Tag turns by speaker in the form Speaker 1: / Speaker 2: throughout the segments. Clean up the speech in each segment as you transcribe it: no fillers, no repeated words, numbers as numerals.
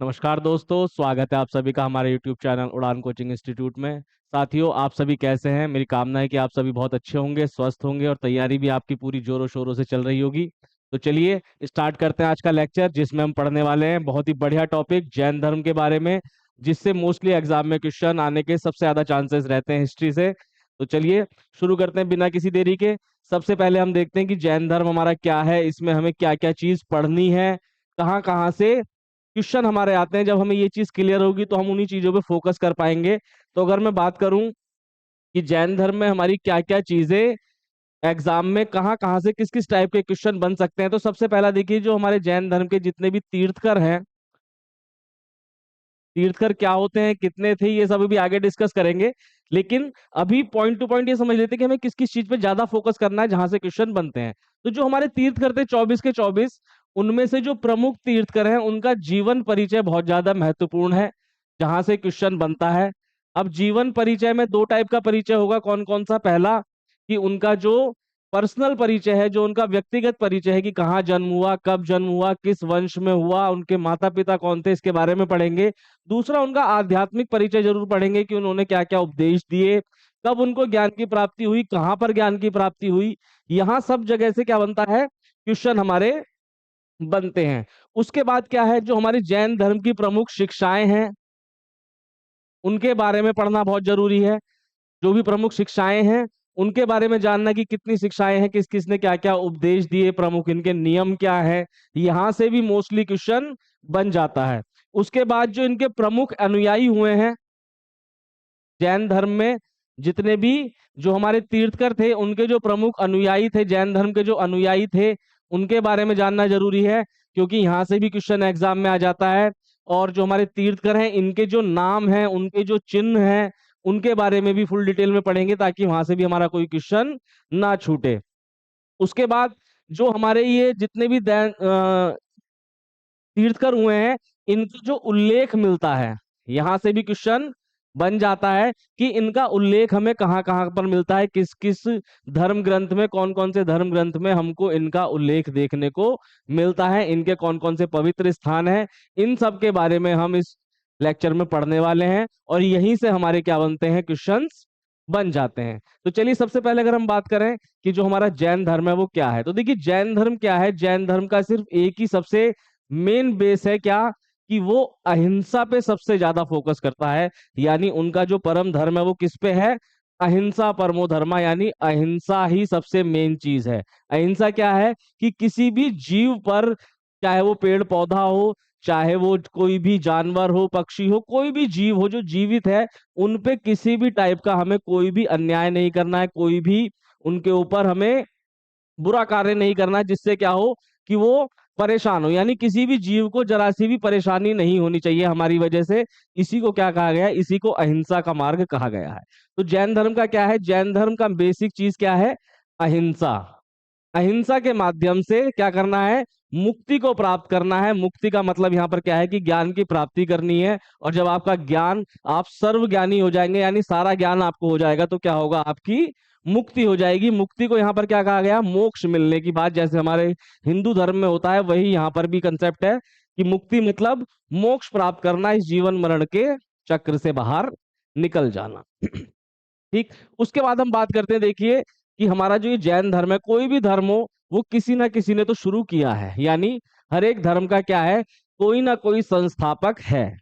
Speaker 1: नमस्कार दोस्तों, स्वागत है आप सभी का हमारे YouTube चैनल उड़ान कोचिंग इंस्टीट्यूट में। साथियों, आप सभी कैसे हैं? मेरी कामना है कि आप सभी बहुत अच्छे होंगे, स्वस्थ होंगे और तैयारी भी आपकी पूरी जोरों शोरों से चल रही होगी। तो चलिए स्टार्ट करते हैं आज का लेक्चर, जिसमें हम पढ़ने वाले हैं बहुत ही बढ़िया टॉपिक जैन धर्म के बारे में, जिससे मोस्टली एग्जाम में क्वेश्चन आने के सबसे ज्यादा चांसेस रहते हैं हिस्ट्री से। तो चलिए शुरू करते हैं बिना किसी देरी के। सबसे पहले हम देखते हैं कि जैन धर्म हमारा क्या है, इसमें हमें क्या क्या चीज पढ़नी है, कहाँ कहाँ से क्वेश्चन हमारे आते हैं। जब हमें ये चीज क्लियर होगी तो हम उन्हीं चीजों पे फोकस कर पाएंगे। तो अगर मैं बात करूं कि जैन धर्म में हमारी क्या क्या चीजें एग्जाम में कहाँ कहाँ से किस किस टाइप के क्वेश्चन बन सकते हैं, तो सबसे पहला देखिए, जो हमारे जैन धर्म के जितने भी तीर्थकर हैं, तीर्थकर क्या होते हैं, कितने थे, ये सब भी आगे डिस्कस करेंगे। लेकिन अभी पॉइंट टू पॉइंट ये समझ लेते हैं कि हमें किस किस चीज पे ज्यादा फोकस करना है जहां से क्वेश्चन बनते हैं। तो जो हमारे तीर्थकर थे 24 के 24, उनमें से जो प्रमुख तीर्थकर हैं उनका जीवन परिचय बहुत ज्यादा महत्वपूर्ण है, जहां से क्वेश्चन बनता है। अब जीवन परिचय में दो टाइप का परिचय होगा, कौन कौन सा? पहला कि उनका जो पर्सनल परिचय है, जो उनका व्यक्तिगत परिचय है कि कहाँ जन्म हुआ, कब जन्म हुआ, किस वंश में हुआ, उनके माता पिता कौन थे, इसके बारे में पढ़ेंगे। दूसरा उनका आध्यात्मिक परिचय जरूर पढ़ेंगे कि उन्होंने क्या क्या उपदेश दिए, कब उनको ज्ञान की प्राप्ति हुई, कहाँ पर ज्ञान की प्राप्ति हुई। यहाँ सब जगह से क्या बनता है, क्वेश्चन हमारे बनते हैं। उसके बाद क्या है, जो हमारी जैन धर्म की प्रमुख शिक्षाएं हैं उनके बारे में पढ़ना बहुत जरूरी है। जो भी प्रमुख शिक्षाएं हैं उनके बारे में जानना कि कितनी शिक्षाएं हैं, किस किस ने क्या क्या उपदेश दिए, प्रमुख इनके नियम क्या है, यहाँ से भी मोस्टली क्वेश्चन बन जाता है। उसके बाद जो इनके प्रमुख अनुयायी हुए हैं जैन धर्म में, जितने भी जो हमारे तीर्थकर थे उनके जो प्रमुख अनुयायी थे, जैन धर्म के जो अनुयायी थे, उनके बारे में जानना जरूरी है, क्योंकि यहाँ से भी क्वेश्चन एग्जाम में आ जाता है। और जो हमारे तीर्थकर हैं इनके जो नाम हैं, उनके जो चिन्ह हैं, उनके बारे में भी फुल डिटेल में पढ़ेंगे, ताकि वहां से भी हमारा कोई क्वेश्चन ना छूटे। उसके बाद जो हमारे ये जितने भी तीर्थकर हुए हैं, इनका जो उल्लेख मिलता है, यहाँ से भी क्वेश्चन बन जाता है कि इनका उल्लेख हमें कहाँ कहाँ पर मिलता है, किस किस धर्म ग्रंथ में, कौन कौन से धर्म ग्रंथ में हमको इनका उल्लेख देखने को मिलता है, इनके कौन कौन से पवित्र स्थान है। इन सब के बारे में हम इस लेक्चर में पढ़ने वाले हैं, और यहीं से हमारे क्या बनते हैं, क्वेश्चंस बन जाते हैं। तो चलिए सबसे पहले अगर हम बात करें कि जो हमारा जैन धर्म है वो क्या है, तो देखिए जैन धर्म क्या है। जैन धर्म का सिर्फ एक ही सबसे मेन बेस है क्या, कि वो अहिंसा पे सबसे ज्यादा फोकस करता है। यानी उनका जो परम धर्म है वो किस पे है, अहिंसा परमो धर्मा, यानी अहिंसा ही सबसे मेन चीज है। अहिंसा क्या है कि किसी भी जीव पर, चाहे वो पेड़ पौधा हो, चाहे वो कोई भी जानवर हो, पक्षी हो, कोई भी जीव हो जो जीवित है, उन पे किसी भी टाइप का हमें कोई भी अन्याय नहीं करना है, कोई भी उनके ऊपर हमें बुरा कार्य नहीं करना है, जिससे क्या हो कि वो परेशान हो। यानी किसी भी जीव को जरा सी भी परेशानी नहीं होनी चाहिए हमारी वजह से। इसी को क्या कहा गया है, इसी को अहिंसा का मार्ग कहा गया है। तो जैन धर्म का क्या है, जैन धर्म का बेसिक चीज क्या है, अहिंसा। अहिंसा के माध्यम से क्या करना है, मुक्ति को प्राप्त करना है। मुक्ति का मतलब यहाँ पर क्या है कि ज्ञान की प्राप्ति करनी है। और जब आपका ज्ञान, आप सर्वज्ञानी हो जाएंगे, यानी सारा ज्ञान आपको हो जाएगा, तो क्या होगा, आपकी मुक्ति हो जाएगी। मुक्ति को यहाँ पर क्या कहा गया, मोक्ष मिलने की बात, जैसे हमारे हिंदू धर्म में होता है, वही यहाँ पर भी कंसेप्ट है कि मुक्ति मतलब मोक्ष प्राप्त करना, इस जीवन मरण के चक्र से बाहर निकल जाना। ठीक। उसके बाद हम बात करते हैं, देखिए कि हमारा जो ये जैन धर्म है, कोई भी धर्म हो, वो किसी ना किसी ने तो शुरू किया है। यानी हर एक धर्म का क्या है, कोई ना कोई संस्थापक है।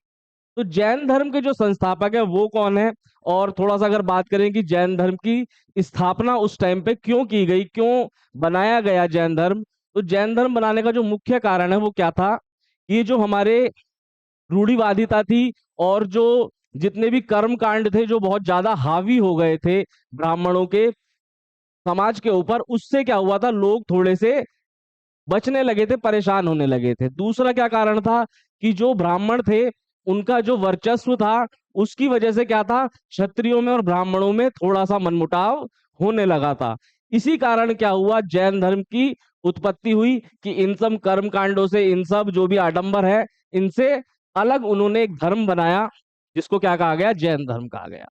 Speaker 1: तो जैन धर्म के जो संस्थापक है वो कौन है, और थोड़ा सा अगर बात करें कि जैन धर्म की स्थापना उस टाइम पे क्यों की गई, क्यों बनाया गया जैन धर्म, तो जैन धर्म बनाने का जो मुख्य कारण है वो क्या था, ये जो हमारे रूढ़िवादिता थी, और जो जितने भी कर्म कांड थे जो बहुत ज्यादा हावी हो गए थे ब्राह्मणों के समाज के ऊपर, उससे क्या हुआ था, लोग थोड़े से बचने लगे थे, परेशान होने लगे थे। दूसरा क्या कारण था कि जो ब्राह्मण थे उनका जो वर्चस्व था, उसकी वजह से क्या था, क्षत्रियों में और ब्राह्मणों में थोड़ा सा मनमुटाव होने लगा था। इसी कारण क्या हुआ, जैन धर्म की उत्पत्ति हुई कि इन सब कर्म कांडों से, इन सब जो भी आडंबर है, इनसे अलग उन्होंने एक धर्म बनाया, जिसको क्या कहा गया, जैन धर्म कहा गया।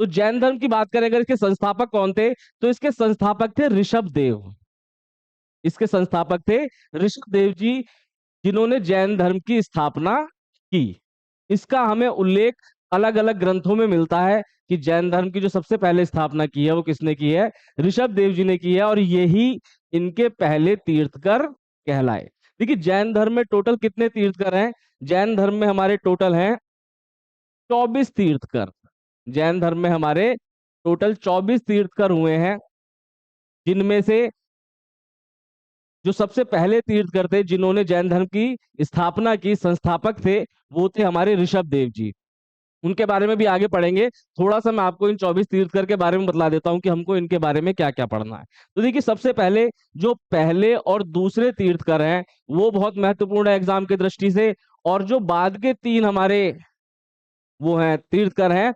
Speaker 1: तो जैन धर्म की बात करें अगर, इसके संस्थापक कौन थे, तो इसके संस्थापक थे ऋषभ देव। इसके संस्थापक थे ऋषभ देव जी, जिन्होंने जैन धर्म की स्थापना की। इसका हमें उल्लेख अलग अलग ग्रंथों में मिलता है कि जैन धर्म की जो सबसे पहले स्थापना की है वो किसने की है, ऋषभ देव जी ने की है, और यही इनके पहले तीर्थकर कहलाए। देखिए जैन धर्म में टोटल कितने तीर्थकर हैं, जैन धर्म में हमारे टोटल हैं 24 तीर्थकर। जैन धर्म में हमारे टोटल 24 तीर्थकर हुए हैं, जिनमें से जो सबसे पहले तीर्थकर थे जिन्होंने जैन धर्म की स्थापना की, संस्थापक थे, वो थे हमारे ऋषभ देव जी। उनके बारे में भी आगे पढ़ेंगे। थोड़ा सा मैं आपको इन 24 तीर्थकर के बारे में बतला देता हूं कि हमको इनके बारे में क्या क्या पढ़ना है। तो देखिए सबसे पहले जो पहले और दूसरे तीर्थकर हैं वो बहुत महत्वपूर्ण है एग्जाम की दृष्टि से, और जो बाद के 3 हमारे वो हैं तीर्थकर हैं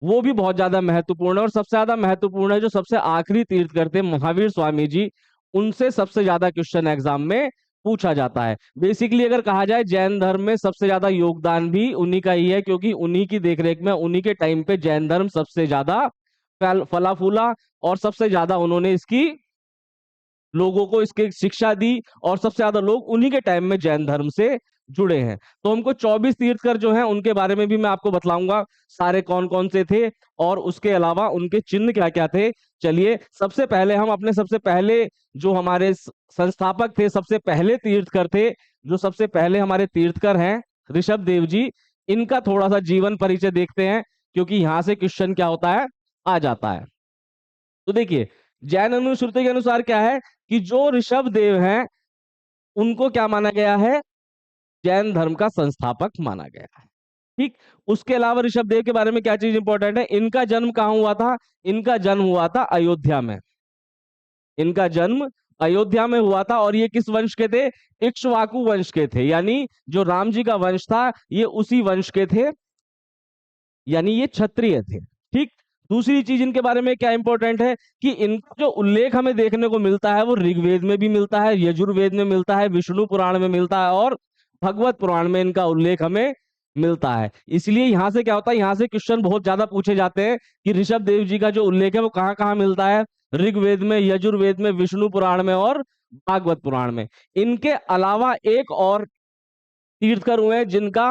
Speaker 1: वो भी बहुत ज्यादा महत्वपूर्ण है। और सबसे ज्यादा महत्वपूर्ण है जो सबसे आखिरी तीर्थकर थे महावीर स्वामी जी, उनसे सबसे ज्यादा क्वेश्चन एग्जाम में पूछा जाता है। बेसिकली अगर कहा जाए जैन धर्म में सबसे ज्यादा योगदान भी उन्हीं का ही है, क्योंकि उन्हीं की देखरेख में उन्हीं के टाइम पे जैन धर्म सबसे ज्यादा फला फूला, और सबसे ज्यादा उन्होंने इसकी लोगों को इसकी शिक्षा दी, और सबसे ज्यादा लोग उन्हीं के टाइम में जैन धर्म से जुड़े हैं। तो हमको 24 तीर्थकर जो हैं उनके बारे में भी मैं आपको बतलाऊंगा सारे कौन कौन से थे, और उसके अलावा उनके चिन्ह क्या क्या थे। चलिए सबसे पहले हम अपने सबसे पहले जो हमारे संस्थापक थे, सबसे पहले तीर्थकर थे, जो सबसे पहले हमारे तीर्थकर हैं ऋषभ देव जी, इनका थोड़ा सा जीवन परिचय देखते हैं, क्योंकि यहां से क्वेश्चन क्या होता है आ जाता है। तो देखिए जैन अनुश्रुति के अनुसार क्या है कि जो ऋषभ देव हैं उनको क्या माना गया है, जैन धर्म का संस्थापक माना गया है। ठीक, उसके अलावा ऋषभ देव के बारे में क्या चीज इंपॉर्टेंट है, इनका जन्म कहाँ हुआ था, इनका जन्म हुआ था अयोध्या में। इनका जन्म अयोध्या में हुआ था, और ये किस वंश के थे, इक्ष्वाकु वंश के थे, यानी जो राम जी का वंश था ये उसी वंश के थे, यानी ये क्षत्रिय थे। ठीक, दूसरी चीज इनके बारे में क्या इंपॉर्टेंट है कि इनका जो उल्लेख हमें देखने को मिलता है वो ऋग्वेद में भी मिलता है, यजुर्वेद में मिलता है, विष्णु पुराण में मिलता है, और भगवत पुराण में इनका उल्लेख हमें मिलता है। इसलिए यहां से क्या होता है, यहां से क्वेश्चन बहुत ज्यादा पूछे जाते हैं कि ऋषभ देव जी का जो उल्लेख है वो कहाँ कहाँ मिलता है, ऋग्वेद में, यजुर्वेद में, विष्णु पुराण में और भागवत पुराण में। इनके अलावा एक और तीर्थकर हुए हैं जिनका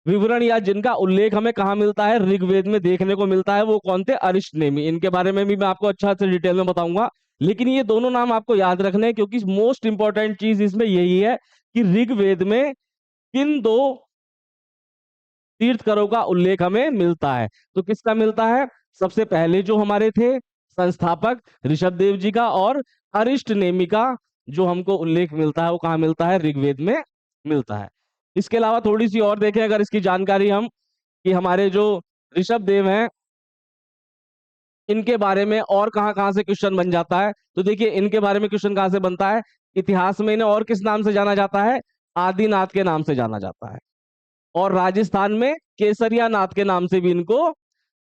Speaker 1: विवरण या जिनका उल्लेख हमें कहाँ मिलता है, ऋग्वेद में देखने को मिलता है। वो कौन थे, अरिष्टनेमी। इनके बारे में भी मैं आपको अच्छा से डिटेल में बताऊंगा, लेकिन ये दोनों नाम आपको याद रखने हैं, क्योंकि मोस्ट इंपॉर्टेंट चीज इसमें यही है कि ऋग्वेद में किन 2 तीर्थकरों का उल्लेख हमें मिलता है। तो किसका मिलता है, सबसे पहले जो हमारे थे संस्थापक ऋषभ देव जी का, और अरिष्टनेमी का जो हमको उल्लेख मिलता है वो कहाँ मिलता है, ऋग्वेद में मिलता है। इसके अलावा थोड़ी सी और देखें अगर इसकी जानकारी हम, कि हमारे जो ऋषभ देव हैं इनके बारे में और कहाँ कहाँ से क्वेश्चन बन जाता है। तो देखिए इनके बारे में क्वेश्चन कहाँ से बनता है, इतिहास में इन्हें और किस नाम से जाना जाता है, आदिनाथ के नाम से जाना जाता है, और राजस्थान में केसरिया नाथ के नाम से भी इनको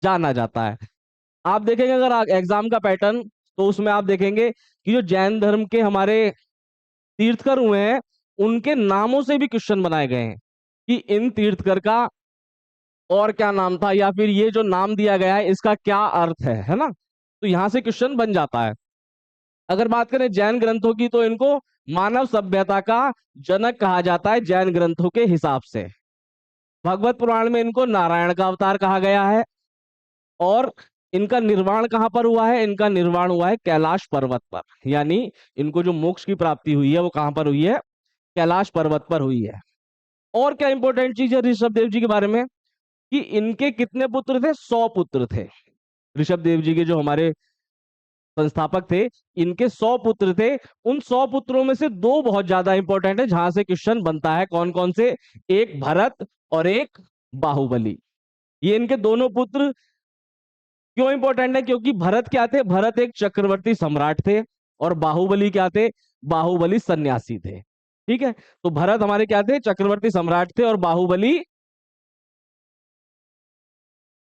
Speaker 1: जाना जाता है। आप देखेंगे अगर एग्जाम का पैटर्न, तो उसमें आप देखेंगे कि जो जैन धर्म के हमारे तीर्थकर हुए हैं उनके नामों से भी क्वेश्चन बनाए गए हैं कि इन तीर्थकर का और क्या नाम था, या फिर ये जो नाम दिया गया है इसका क्या अर्थ है ना। तो यहां से क्वेश्चन बन जाता है। अगर बात करें जैन ग्रंथों की, तो इनको मानव सभ्यता का जनक कहा जाता है जैन ग्रंथों के हिसाब से। भगवत पुराण में इनको नारायण का अवतार कहा गया है, और इनका निर्वाण कहां पर हुआ है, इनका निर्वाण हुआ है कैलाश पर्वत पर, यानी इनको जो मोक्ष की प्राप्ति हुई है वो कहां पर हुई है, कैलाश पर्वत पर हुई है। और क्या इंपॉर्टेंट चीज है ऋषभ देव जी के बारे में, कि इनके कितने पुत्र थे, 100 पुत्र थे। ऋषभ देव जी के जो हमारे संस्थापक थे इनके 100 पुत्र थे। उन 100 पुत्रों में से 2 बहुत ज्यादा इंपॉर्टेंट है जहां से क्वेश्चन बनता है, कौन कौन से, एक भरत और एक बाहुबली। ये इनके दोनों पुत्र क्यों इंपॉर्टेंट है, क्योंकि भरत क्या थे, भरत एक चक्रवर्ती सम्राट थे, और बाहुबली क्या थे, बाहुबली सन्यासी थे। ठीक है, तो भरत हमारे क्या थे, चक्रवर्ती सम्राट थे, और बाहुबली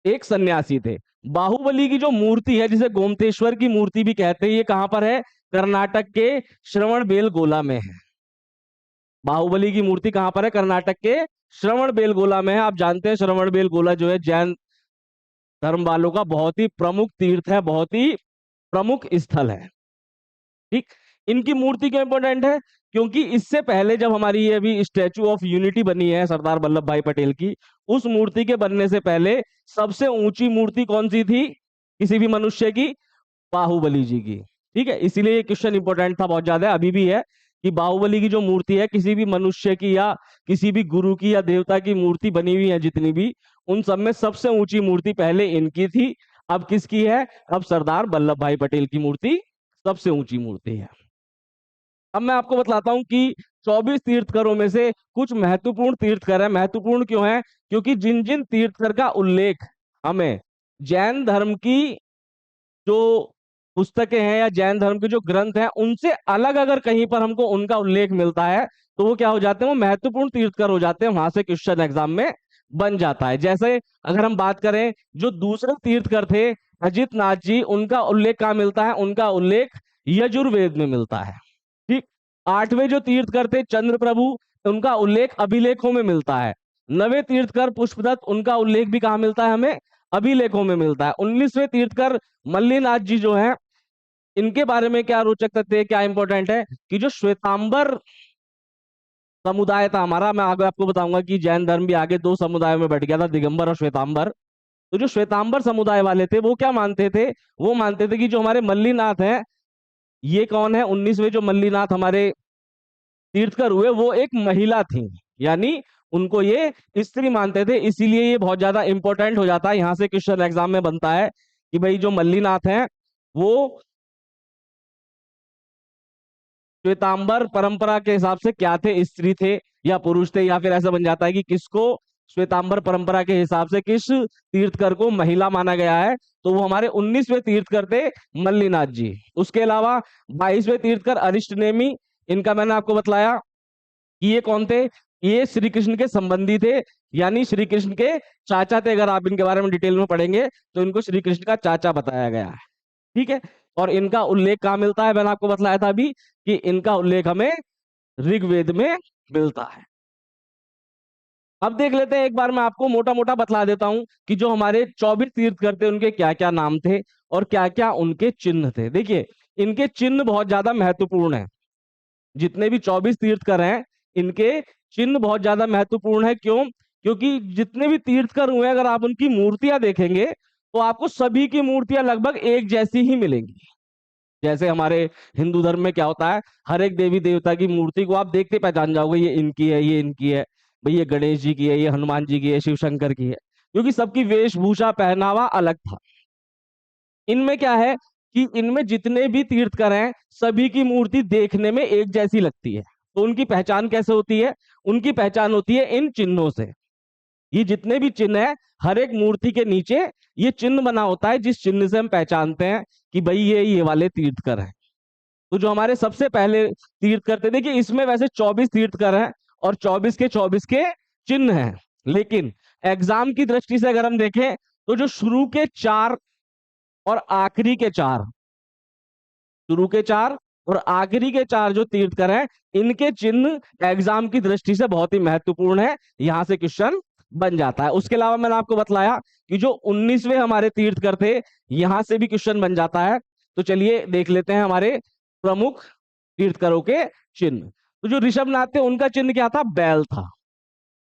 Speaker 1: एक सन्यासी थे। बाहुबली की जो मूर्ति है जिसे गोमतेश्वर की मूर्ति भी कहते हैं, ये कहां पर है, कर्नाटक के श्रवणबेलगोला में है। बाहुबली की मूर्ति कहां पर है, कर्नाटक के श्रवणबेलगोला में है। आप जानते हैं श्रवणबेलगोला जो है जैन धर्म वालों का बहुत ही प्रमुख तीर्थ है, बहुत ही प्रमुख स्थल है। ठीक, इनकी मूर्ति क्यों इंपॉर्टेंट है, क्योंकि इससे पहले जब हमारी ये अभी स्टैचू ऑफ यूनिटी बनी है सरदार वल्लभ भाई पटेल की, उस मूर्ति के बनने से पहले सबसे ऊंची मूर्ति कौन सी थी किसी भी मनुष्य की? बाहुबली जी की। ठीक है, इसीलिए ये क्वेश्चन इंपॉर्टेंट था, बहुत ज्यादा अभी भी है कि बाहुबली की जो मूर्ति है किसी भी मनुष्य की या किसी भी गुरु की या देवता की मूर्ति बनी हुई है जितनी भी, उन सब में सबसे ऊंची मूर्ति पहले इनकी थी। अब किसकी है? अब सरदार वल्लभ भाई पटेल की मूर्ति सबसे ऊंची मूर्ति है। अब मैं आपको बतलाता हूं कि 24 तीर्थकरों में से कुछ महत्वपूर्ण तीर्थकर हैं। महत्वपूर्ण क्यों है? क्योंकि जिन जिन तीर्थकर का उल्लेख हमें जैन धर्म की जो पुस्तकें हैं या जैन धर्म के जो ग्रंथ हैं उनसे अलग अगर कहीं पर हमको उनका उल्लेख मिलता है तो वो क्या हो जाते हैं? वो महत्वपूर्ण तीर्थकर हो जाते हैं, वहां से क्वेश्चन एग्जाम में बन जाता है। जैसे अगर हम बात करें जो दूसरे तीर्थकर थे अजित नाथ जी, उनका उल्लेख कहाँ मिलता है? उनका उल्लेख यजुर्वेद में मिलता है। ठीक। आठवें जो तीर्थकर थे चंद्र प्रभु, उनका उल्लेख अभिलेखों में मिलता है। नवे तीर्थकर पुष्पदत्त, उनका उल्लेख भी कहाँ मिलता है? हमें अभिलेखों में मिलता है। 19वें तीर्थकर मल्लीनाथ जी जो हैं, इनके बारे में क्या रोचक तथ्य है, क्या इंपॉर्टेंट है कि जो श्वेतांबर समुदाय था हमारा, मैं आगे आपको बताऊंगा कि जैन धर्म भी आगे दो समुदायों में बट गया था, दिगंबर और श्वेतांबर। तो जो श्वेतांबर समुदाय वाले थे वो क्या मानते थे? वो मानते थे कि जो हमारे मल्लीनाथ हैं, ये कौन है? 19वें जो मल्लीनाथ हमारे तीर्थकर हुए वो एक महिला थी, यानी उनको ये स्त्री मानते थे। इसीलिए ये बहुत ज्यादा इंपॉर्टेंट हो जाता है, यहां से क्वेश्चन एग्जाम में बनता है कि भाई जो मल्लीनाथ हैं वो श्वेतांबर परंपरा के हिसाब से क्या थे? स्त्री थे या पुरुष थे? या फिर ऐसा बन जाता है कि किसको श्वेतांबर परंपरा के हिसाब से किस तीर्थकर को महिला माना गया है? तो वो हमारे 19वें तीर्थकर थे मल्लीनाथ जी। उसके अलावा 22वें तीर्थकर अरिष्ट नेमी, इनका मैंने आपको बतलाया कि ये कौन थे? ये श्री कृष्ण के संबंधी थे, यानी श्री कृष्ण के चाचा थे। अगर आप इनके बारे में डिटेल में पढ़ेंगे तो इनको श्री कृष्ण का चाचा बताया गया है। ठीक है। और इनका उल्लेख कहाँ मिलता है? मैंने आपको बतलाया था अभी कि इनका उल्लेख हमें ऋग्वेद में मिलता है। अब देख लेते हैं, एक बार मैं आपको मोटा मोटा बतला देता हूं कि जो हमारे 24 तीर्थकर थे उनके क्या क्या नाम थे और क्या क्या उनके चिन्ह थे। देखिए, इनके चिन्ह बहुत ज्यादा महत्वपूर्ण है। जितने भी 24 तीर्थकर हैं इनके चिन्ह बहुत ज्यादा महत्वपूर्ण है। क्यों? क्योंकि जितने भी तीर्थकर हुए अगर आप उनकी मूर्तियां देखेंगे तो आपको सभी की मूर्तियां लगभग एक जैसी ही मिलेंगी। जैसे हमारे हिंदू धर्म में क्या होता है, हर एक देवी देवता की मूर्ति को आप देखते पहचान जाओगे, ये इनकी है, ये इनकी है, भाई ये गणेश जी की है, ये हनुमान जी की है, शिव शंकर की है, क्योंकि सबकी वेशभूषा पहनावा अलग था। इनमें क्या है कि इनमें जितने भी तीर्थकर हैं सभी की मूर्ति देखने में एक जैसी लगती है। तो उनकी पहचान कैसे होती है? उनकी पहचान होती है इन चिन्हों से। ये जितने भी चिन्ह है, हर एक मूर्ति के नीचे ये चिन्ह बना होता है जिस चिन्ह से हम पहचानते हैं कि भाई ये वाले तीर्थकर हैं। तो जो हमारे सबसे पहले तीर्थकर थे, देखिए इसमें वैसे 24 तीर्थकर हैं और 24 के 24 के चिन्ह हैं, लेकिन एग्जाम की दृष्टि से अगर हम देखें तो जो शुरू के 4 और आखिरी के 4, शुरू के 4 और आखिरी के 4 जो तीर्थकर हैं इनके चिन्ह एग्जाम की दृष्टि से बहुत ही महत्वपूर्ण है, यहां से क्वेश्चन बन जाता है। उसके अलावा मैंने आपको बतलाया कि जो 19वें हमारे तीर्थकर थे यहां से भी क्वेश्चन बन जाता है। तो चलिए देख लेते हैं हमारे प्रमुख तीर्थकरों के चिन्ह। तो जो ऋषभनाथ थे उनका चिन्ह क्या था? बैल था।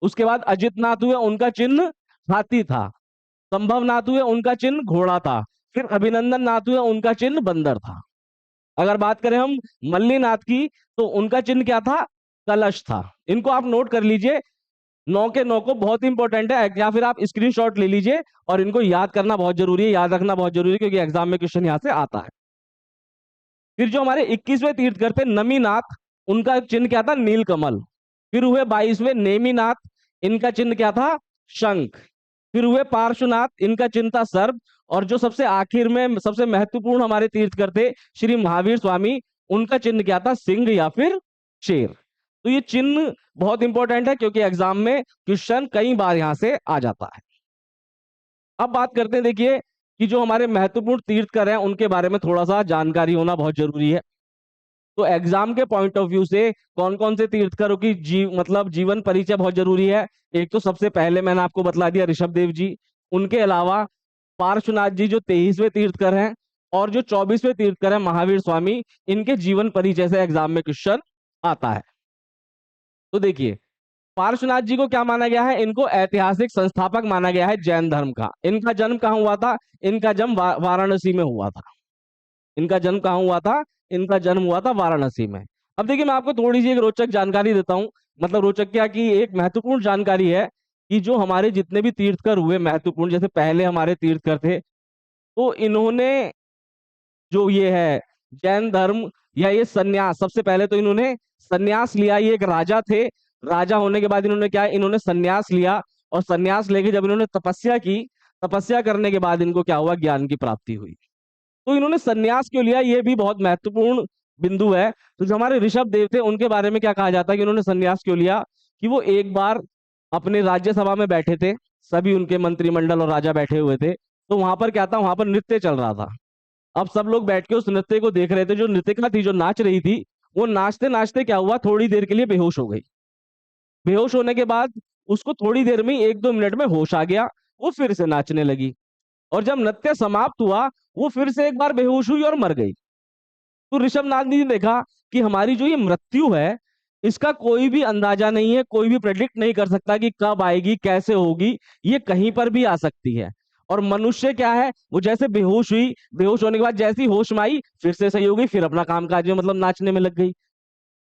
Speaker 1: उसके बाद अजितनाथ हुए, उनका चिन्ह हाथी था। संभवनाथ हुए, उनका चिन्ह घोड़ा था। फिर अभिनंदन नाथ हुए, उनका चिन्ह बंदर था। अगर बात करें हम मल्लीनाथ की तो उनका चिन्ह क्या था? कलश था। इनको आप नोट कर लीजिए, 9 के 9 को, बहुत इंपॉर्टेंट है, या फिर आप स्क्रीनशॉट ले लीजिए और इनको याद करना बहुत जरूरी है, याद रखना बहुत जरूरी है, क्योंकि एग्जाम में क्वेश्चन यहां से आता है। फिर जो हमारे 21वें तीर्थकर थे नमीनाथ, उनका चिन्ह क्या था? नीलकमल। फिर हुए 22वें नेमिनाथ, इनका चिन्ह क्या था? शंख। फिर हुए पार्श्वनाथ, इनका चिन्ह था सर्प। और जो सबसे आखिर में सबसे महत्वपूर्ण हमारे तीर्थकर थे श्री महावीर स्वामी, उनका चिन्ह क्या था? सिंह या फिर शेर। तो ये चिन्ह बहुत इंपॉर्टेंट है क्योंकि एग्जाम में क्वेश्चन कई बार यहां से आ जाता है। अब बात करते हैं, देखिए कि जो हमारे महत्वपूर्ण तीर्थकर हैं उनके बारे में थोड़ा सा जानकारी होना बहुत जरूरी है। तो एग्जाम के पॉइंट ऑफ व्यू से कौन कौन से तीर्थकरों की मतलब जीवन परिचय बहुत जरूरी है। एक तो सबसे पहले मैंने आपको बतला दिया ऋषभ देव जी, उनके अलावा पार्श्वनाथ जी जो 23वें तीर्थकर हैं और जो 24वें तीर्थकर हैं महावीर स्वामी, इनके जीवन परिचय से एग्जाम में क्वेश्चन आता है। तो देखिए, पार्श्वनाथ जी को क्या माना गया है, इनको ऐतिहासिक संस्थापक माना गया है जैन धर्म का। इनका जन्म कहाँ हुआ था, इनका जन्म वाराणसी में हुआ था। इनका जन्म कहाँ हुआ था, इनका जन्म हुआ था वाराणसी में। अब देखिए, मैं आपको थोड़ी सी एक रोचक जानकारी देता हूँ। मतलब रोचक क्या, कि एक महत्वपूर्ण जानकारी है कि जो हमारे जितने भी तीर्थकर हुए महत्वपूर्ण, जैसे पहले हमारे तीर्थकर थे, तो इन्होंने जो ये है जैन धर्म या ये सन्यास, सबसे पहले तो इन्होंने सन्यास लिया। ये एक राजा थे, राजा होने के बाद इन्होंने क्या है, इन्होंने सन्यास लिया। और सन्यास लेके जब इन्होंने तपस्या की, तपस्या करने के बाद इनको क्या हुआ, ज्ञान की प्राप्ति हुई। तो इन्होंने सन्यास क्यों लिया, ये भी बहुत महत्वपूर्ण बिंदु है। तो जो हमारे ऋषभ देव थे, उनके बारे में क्या कहा जाता है कि उन्होंने सन्यास क्यों लिया, कि वो एक बार अपने राज्यसभा में बैठे थे, सभी उनके मंत्रिमंडल और राजा बैठे हुए थे। तो वहां पर क्या था, वहां पर नृत्य चल रहा था। अब सब लोग बैठ के उस नृत्य को देख रहे थे। जो नृत्यिका थी, जो नाच रही थी, वो नाचते नाचते क्या हुआ, थोड़ी देर के लिए बेहोश हो गई। बेहोश होने के बाद उसको थोड़ी देर में, 1-2 मिनट में होश आ गया। वो फिर से नाचने लगी। और जब नृत्य समाप्त हुआ, वो फिर से एक बार बेहोश हुई और मर गई। तो ऋषभनाथ जी ने देखा कि हमारी जो ये मृत्यु है, इसका कोई भी अंदाजा नहीं है, कोई भी प्रेडिक्ट नहीं कर सकता कि कब आएगी, कैसे होगी। ये कहीं पर भी आ सकती है। और मनुष्य क्या है, वो जैसे बेहोश हुई, बेहोश होने के बाद जैसी होश में आई, फिर से सही हो गई, फिर अपना काम काज में मतलब नाचने में लग गई।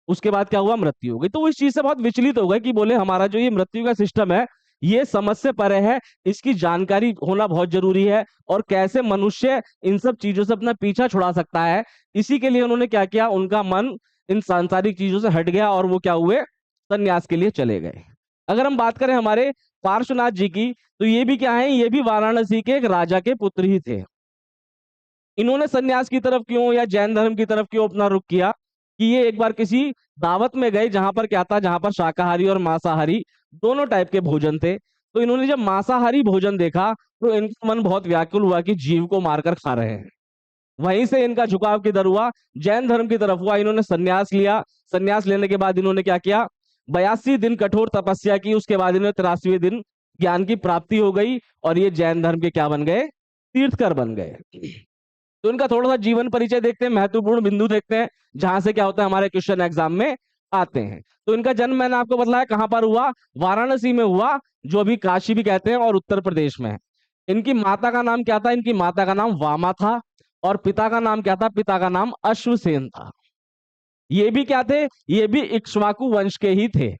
Speaker 1: उसके बाद क्या हुआ, मृत्यु हो गई। तो वो इस चीज से बहुत विचलित हो गए कि बोले हमारा जो ये मृत्यु का सिस्टम है, ये समझ से परे है। इसकी जानकारी होना बहुत जरूरी है। और कैसे मनुष्य इन सब चीजों से अपना पीछा छुड़ा सकता है, इसी के लिए उन्होंने क्या किया, उनका मन इन सांसारिक चीजों से हट गया और वो क्या हुए, संन्यास के लिए चले गए। अगर हम बात करें हमारे पार्श्वनाथ जी की, तो ये भी क्या है, ये भी वाराणसी के एक राजा के पुत्र ही थे। इन्होंने सन्यास की तरफ क्यों या जैन धर्म की तरफ क्यों अपना रुख किया, कि ये एक बार किसी दावत में गए, जहां पर क्या था, जहां पर शाकाहारी और मांसाहारी दोनों टाइप के भोजन थे। तो इन्होंने जब मांसाहारी भोजन देखा, तो इनका मन बहुत व्याकुल हुआ कि जीव को मारकर खा रहे हैं। वहीं से इनका झुकाव किधर हुआ, जैन धर्म की तरफ हुआ। इन्होंने सन्यास लिया। सन्यास लेने के बाद इन्होंने क्या किया, 82 दिन कठोर तपस्या की। उसके बाद इन्हें 83वें दिन ज्ञान की प्राप्ति हो गई, और ये जैन धर्म के क्या बन गए, तीर्थकर बन गए। तो इनका थोड़ा सा जीवन परिचय देखते हैं, महत्वपूर्ण बिंदु देखते हैं, जहां से क्या होता है, हमारे क्वेश्चन एग्जाम में आते हैं। तो इनका जन्म मैंने आपको बताया कहां पर हुआ, वाराणसी में हुआ, जो अभी काशी भी कहते हैं, और उत्तर प्रदेश में है। इनकी माता का नाम क्या था, इनकी माता का नाम वामा था। और पिता का नाम क्या था, पिता का नाम अश्वसेन था। ये भी क्या थे, ये भी इक्ष्वाकु वंश के ही थे।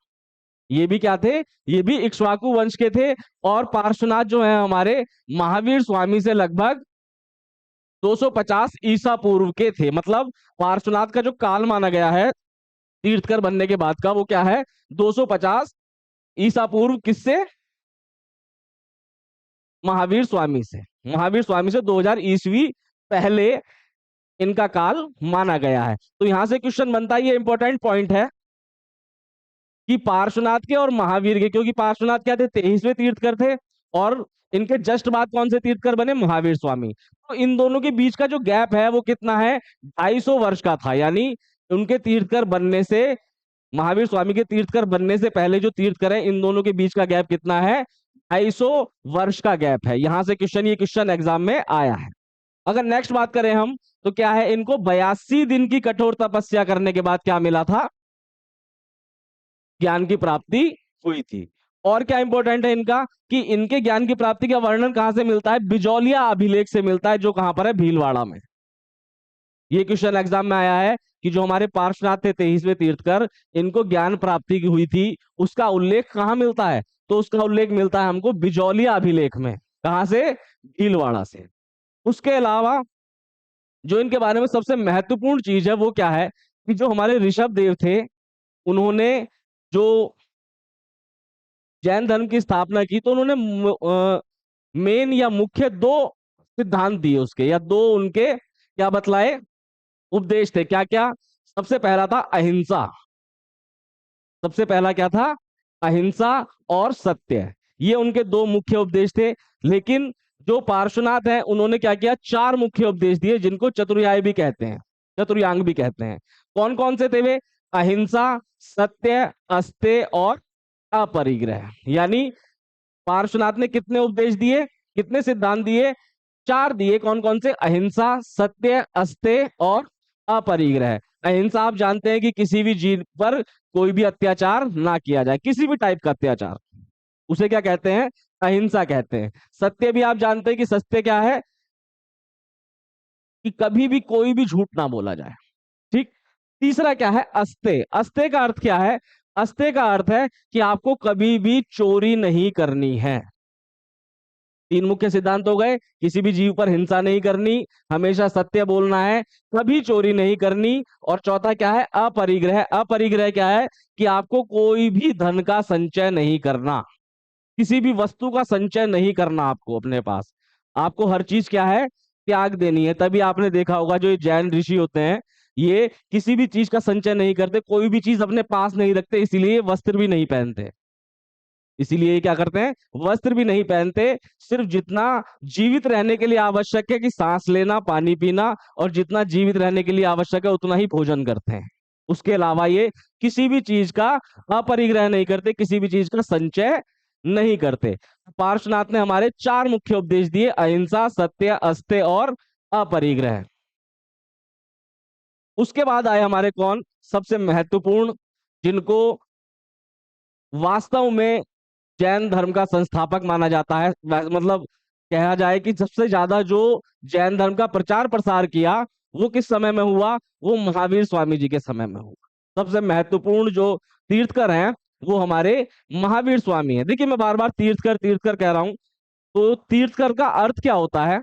Speaker 1: ये भी क्या थे, ये भी इक्ष्वाकु वंश के थे। और पार्श्वनाथ जो है हमारे, महावीर स्वामी से लगभग 250 ईसा पूर्व के थे। मतलब पार्श्वनाथ का जो काल माना गया है तीर्थकर बनने के बाद का, वो क्या है, 250 ईसा पूर्व। किससे, महावीर स्वामी से। महावीर स्वामी से 2000 ईस्वी पहले इनका काल माना गया है। तो यहां से क्वेश्चन बनता है, ये इंपॉर्टेंट पॉइंट है कि पार्श्वनाथ के और महावीर के, क्योंकि पार्श्वनाथ क्या थे, 23वें तीर्थकर थे। और इनके जस्ट बाद कौन से तीर्थकर बने, महावीर स्वामी। तो इन दोनों के बीच का जो गैप है वो कितना है, 250 वर्ष का था। यानी उनके तीर्थकर बनने से, महावीर स्वामी के तीर्थकर बनने से पहले जो तीर्थकर है, इन दोनों के बीच का गैप कितना है, 250 वर्ष का गैप है। यहां से क्वेश्चन, ये क्वेश्चन एग्जाम में आया है। अगर नेक्स्ट बात करें हम, तो क्या है, इनको 82 दिन की कठोर तपस्या करने के बाद क्या मिला था, ज्ञान की प्राप्ति हुई थी। और क्या इंपॉर्टेंट है इनका, कि इनके ज्ञान की प्राप्ति का वर्णन कहां से मिलता है, बिजौलिया अभिलेख से मिलता है, जो कहां पर है, भीलवाड़ा में। ये क्वेश्चन एग्जाम में आया है कि जो हमारे पार्श्वनाथ थे 23वें तीर्थकर, इनको ज्ञान प्राप्ति की हुई थी, उसका उल्लेख कहां मिलता है, तो उसका उल्लेख मिलता है हमको बिजौलिया अभिलेख में। कहां से, भीलवाड़ा से। उसके अलावा जो इनके बारे में सबसे महत्वपूर्ण चीज है, वो क्या है, कि जो हमारे ऋषभ देव थे, उन्होंने जो जैन धर्म की स्थापना की, तो उन्होंने मेन या मुख्य दो सिद्धांत दिए उसके, या दो उनके क्या बतलाए, उपदेश थे। क्या क्या, सबसे पहला था अहिंसा। सबसे पहला क्या था, अहिंसा और सत्य। ये उनके दो मुख्य उपदेश थे। लेकिन जो पार्श्वनाथ हैं, उन्होंने क्या किया, 4 मुख्य उपदेश दिए, जिनको चतुर्याय भी कहते हैं, चतुर्यांग भी कहते हैं। कौन कौन से थे वे, अहिंसा, सत्य, अस्तेय और अपरिग्रह। यानी पार्श्वनाथ ने कितने उपदेश दिए, कितने सिद्धांत दिए, 4 दिए। कौन कौन से, अहिंसा, सत्य, अस्तेय और अपरिग्रह। अहिंसा आप जानते हैं कि किसी भी जीव पर कोई भी अत्याचार ना किया जाए, किसी भी टाइप का अत्याचार, उसे क्या कहते हैं? अहिंसा कहते हैं। सत्य भी आप जानते हैं कि सत्य क्या है? कि कभी भी कोई भी झूठ ना बोला जाए। ठीक। तीसरा क्या है? अस्तेय। अस्तेय का अर्थ क्या है? अस्तेय का अर्थ है कि आपको कभी भी चोरी नहीं करनी है। तीन मुख्य सिद्धांत हो गए, किसी भी जीव पर हिंसा नहीं करनी, हमेशा सत्य बोलना है, कभी चोरी नहीं करनी, और चौथा क्या है? अपरिग्रह। अपरिग्रह क्या है? कि आपको कोई भी धन का संचय नहीं करना, किसी भी वस्तु का संचय नहीं करना आपको अपने पास। आपको हर चीज क्या है? त्याग देनी है। तभी आपने देखा होगा जो ये जैन ऋषि होते हैं, ये किसी भी चीज का संचय नहीं करते, कोई भी चीज अपने पास नहीं रखते, इसीलिए ये वस्त्र भी नहीं पहनते। इसीलिए ये क्या करते हैं? वस्त्र भी नहीं पहनते। सिर्फ जितना जीवित रहने के लिए आवश्यक है कि सांस लेना, पानी पीना, और जितना जीवित रहने के लिए आवश्यक है उतना ही भोजन करते हैं। उसके अलावा ये किसी भी चीज का अपरिग्रह नहीं करते, किसी भी चीज का संचय नहीं करते। पार्श्वनाथ ने हमारे चार मुख्य उपदेश दिए: अहिंसा, सत्य, अस्तेय और अपरिग्रह। उसके बाद आए हमारे कौन? सबसे महत्वपूर्ण, जिनको वास्तव में जैन धर्म का संस्थापक माना जाता है। मतलब कहा जाए कि सबसे ज्यादा जो जैन धर्म का प्रचार प्रसार किया, वो किस समय में हुआ? वो महावीर स्वामी जी के समय में हुआ। सबसे महत्वपूर्ण जो तीर्थकर हैं वो हमारे महावीर स्वामी हैं। देखिए, मैं बार बार तीर्थकर तीर्थकर कह रहा हूं, तो तीर्थकर का अर्थ क्या होता है?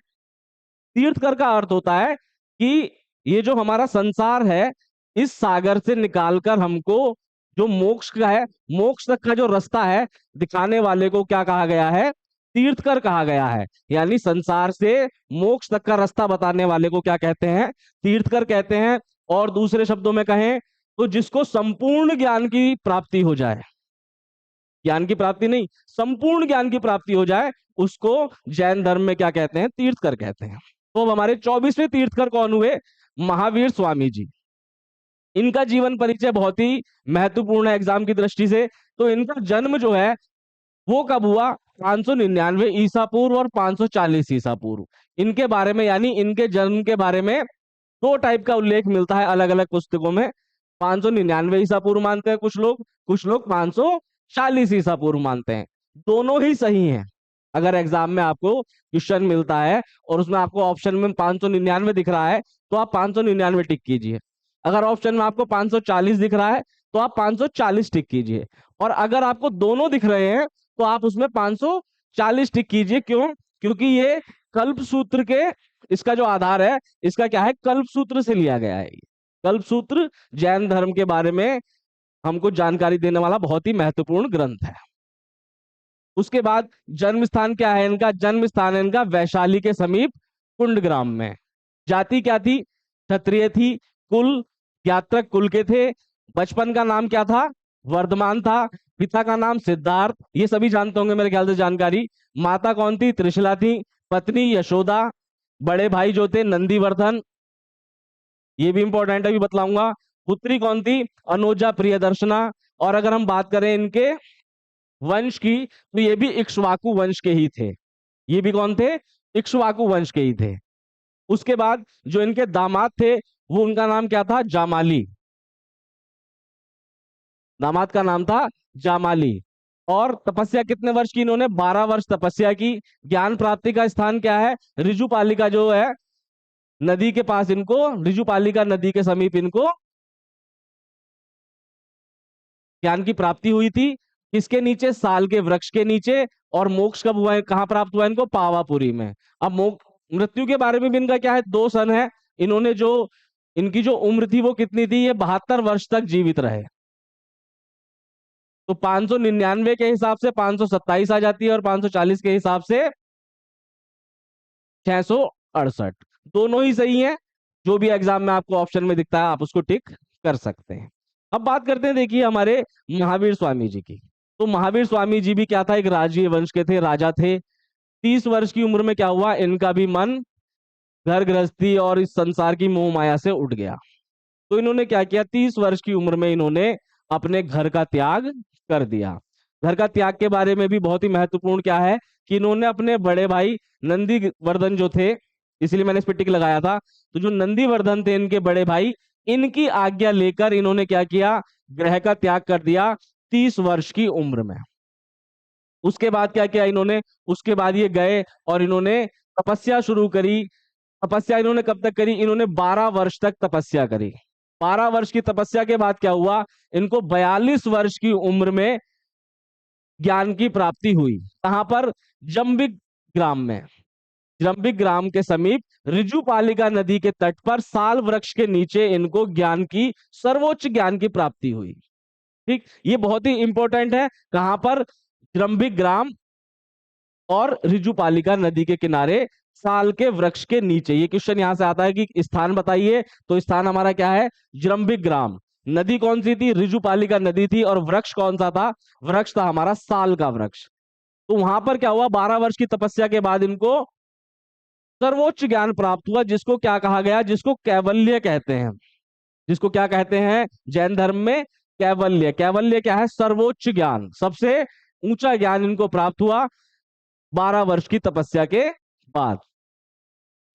Speaker 1: तीर्थकर का अर्थ होता है कि ये जो हमारा संसार है, इस सागर से निकालकर हमको जो मोक्ष का है, मोक्ष तक का जो रास्ता है, दिखाने वाले को क्या कहा गया है? तीर्थकर कहा गया है। यानी संसार से मोक्ष तक का रास्ता बताने वाले को क्या कहते हैं? तीर्थकर कहते हैं। और दूसरे शब्दों में कहें तो जिसको संपूर्ण ज्ञान की प्राप्ति हो जाए, ज्ञान की प्राप्ति नहीं, संपूर्ण ज्ञान की प्राप्ति हो जाए, उसको जैन धर्म में क्या कहते हैं? तीर्थकर कहते हैं। तो अब हमारे 24वें तीर्थकर कौन हुए? महावीर स्वामी जी। इनका जीवन परिचय बहुत ही महत्वपूर्ण है एग्जाम की दृष्टि से। तो इनका जन्म जो है वो कब हुआ? 599 ईसा पूर्व और 540 ईसा पूर्व। इनके बारे में, यानी इनके जन्म के बारे में दो टाइप का उल्लेख मिलता है अलग अलग पुस्तकों में। 599 ईसा पूर्व मानते हैं कुछ लोग 540 ईसा पूर्व मानते हैं। दोनों ही सही हैं। अगर एग्जाम में आपको क्वेश्चन मिलता है और उसमें आपको ऑप्शन में 599 दिख रहा है, तो आप 599 टिक कीजिए। अगर ऑप्शन में आपको 540 दिख रहा है, तो आप 540 टिक कीजिए। और अगर आपको दोनों दिख रहे हैं, तो आप उसमें 540 टिक कीजिए। क्यों? क्योंकि ये कल्प सूत्र के, इसका जो आधार है, इसका क्या है? कल्प सूत्र से लिया गया है। कल्प सूत्र जैन धर्म के बारे में हमको जानकारी देने वाला बहुत ही महत्वपूर्ण ग्रंथ है। उसके बाद जन्म स्थान क्या है इनका? जन्म स्थान है इनका वैशाली के समीप कुंडग्राम में। जाति क्या थी? क्षत्रिय थी। कुल यात्रक कुल के थे। बचपन का नाम क्या था? वर्धमान था। पिता का नाम सिद्धार्थ, ये सभी जानते होंगे मेरे ख्याल से जानकारी। माता कौन थी? त्रिशला थी। पत्नी यशोदा। बड़े भाई जो थे नंदीवर्धन, ये भी इंपॉर्टेंट है, भी बतलाऊंगा। पुत्री कौन थी? अनुजा प्रियदर्शना। और अगर हम बात करें इनके वंश की, तो ये भी इक्ष्वाकु वंश के ही थे। ये भी कौन थे? इक्ष्वाकु वंश के ही थे। उसके बाद जो इनके दामाद थे, वो उनका नाम क्या था? जामाली। दामाद का नाम था जामाली। और तपस्या कितने वर्ष की इन्होंने? 12 वर्ष तपस्या की। ज्ञान प्राप्ति का स्थान क्या है? ऋजुपालिका जो है नदी के पास, इनको ऋजुपालिका नदी के समीप इनको ज्ञान की प्राप्ति हुई थी। किसके नीचे? साल के वृक्ष के नीचे। और मोक्ष कब हुआ है? कहां प्राप्त हुआ है इनको? पावापुरी में। अब मृत्यु के बारे में भी इनका क्या है? दो सन है। इन्होंने जो, इनकी जो उम्र थी वो कितनी थी? ये 72 वर्ष तक जीवित रहे। तो 599 के हिसाब से 527 आ जाती है, और 540 के हिसाब से 668। दोनों ही सही है। जो भी एग्जाम में आपको ऑप्शन में दिखता है आप उसको टिक कर सकते हैं। अब बात करते हैं, देखिए, हमारे महावीर स्वामी जी की। तो महावीर स्वामी जी भी क्या था? एक राजकीय वंश के थे, राजा थे। 30 वर्ष की उम्र में क्या हुआ? इनका भी मन घर गृहस्थी और इस संसार की मोह माया से उठ गया। तो इन्होंने क्या किया? 30 वर्ष की उम्र में इन्होंने अपने घर का त्याग कर दिया। घर का त्याग के बारे में भी बहुत ही महत्वपूर्ण क्या है कि इन्होंने अपने बड़े भाई नंदी वर्धन जो थे, इसलिए मैंने इस पे टिक लगाया था। तो जो नंदीवर्धन थे इनके बड़े भाई, इनकी आज्ञा लेकर इन्होंने क्या किया, ग्रह का त्याग कर दिया 30 वर्ष की उम्र में। उसके बाद क्या किया इन्होंने, उसके बाद ये गए और इन्होंने तपस्या शुरू करी। तपस्या इन्होंने कब तक करी, इन्होंने 12 वर्ष तक तपस्या करी। 12 वर्ष की तपस्या के बाद क्या हुआ, इनको 42 वर्ष की उम्र में ज्ञान की प्राप्ति हुई। कहां पर, जंबिक ग्राम में। जंबिक ग्राम के समीप ऋजुपालिका नदी के तट पर साल वृक्ष के नीचे इनको ज्ञान की, सर्वोच्च ज्ञान की प्राप्ति हुई। ठीक, ये बहुत ही इंपॉर्टेंट है। कहां पर, जंबिक ग्राम और ऋजुपालिका नदी के किनारे साल के वृक्ष के नीचे। ये क्वेश्चन यहां से आता है कि स्थान बताइए, तो स्थान हमारा क्या है, जंबिक ग्राम। नदी कौन सी थी, ऋजुपालिका नदी थी, और वृक्ष कौन सा था, वृक्ष था हमारा साल का वृक्ष। तो वहां पर क्या हुआ, 12 वर्ष की तपस्या के बाद इनको सर्वोच्च ज्ञान प्राप्त हुआ, जिसको क्या कहा गया, जिसको कैवल्य कहते हैं। जिसको क्या कहते हैं जैन धर्म में, कैवल्य। कैवल्य क्या है, सर्वोच्च ज्ञान, सबसे ऊंचा ज्ञान इनको प्राप्त हुआ 12 वर्ष की तपस्या के बाद।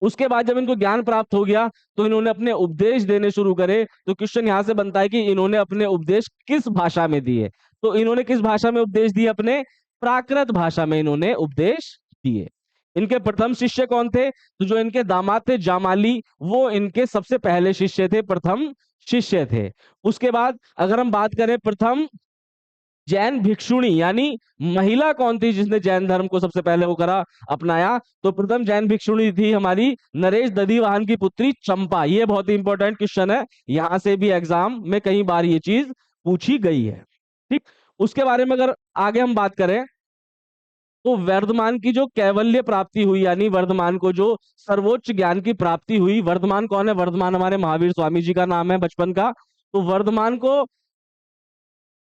Speaker 1: उसके बाद जब इनको ज्ञान प्राप्त हो गया तो इन्होंने अपने उपदेश देने शुरू करे। तो क्वेश्चन यहां से बनता है कि इन्होंने अपने उपदेश किस भाषा में दिए। तो इन्होंने किस भाषा में उपदेश दिए, अपने प्राकृत भाषा में इन्होंने उपदेश दिए। इनके प्रथम शिष्य कौन थे, तो जो इनके दामाद थे जामाली, वो इनके सबसे पहले शिष्य थे, प्रथम शिष्य थे। उसके बाद अगर हम बात करें प्रथम जैन भिक्षुणी यानी महिला कौन थी जिसने जैन धर्म को सबसे पहले वो करा, अपनाया, तो प्रथम जैन भिक्षुणी थी हमारी नरेश दधिवाहन की पुत्री चंपा। ये बहुत ही इंपॉर्टेंट क्वेश्चन है, यहां से भी एग्जाम में कई बार ये चीज पूछी गई है। ठीक, उसके बारे में अगर आगे हम बात करें तो वर्धमान की जो कैवल्य प्राप्ति हुई, यानी वर्धमान को जो सर्वोच्च ज्ञान की प्राप्ति हुई। वर्धमान कौन है, वर्धमान हमारे महावीर स्वामी जी का नाम है बचपन का। तो वर्धमान को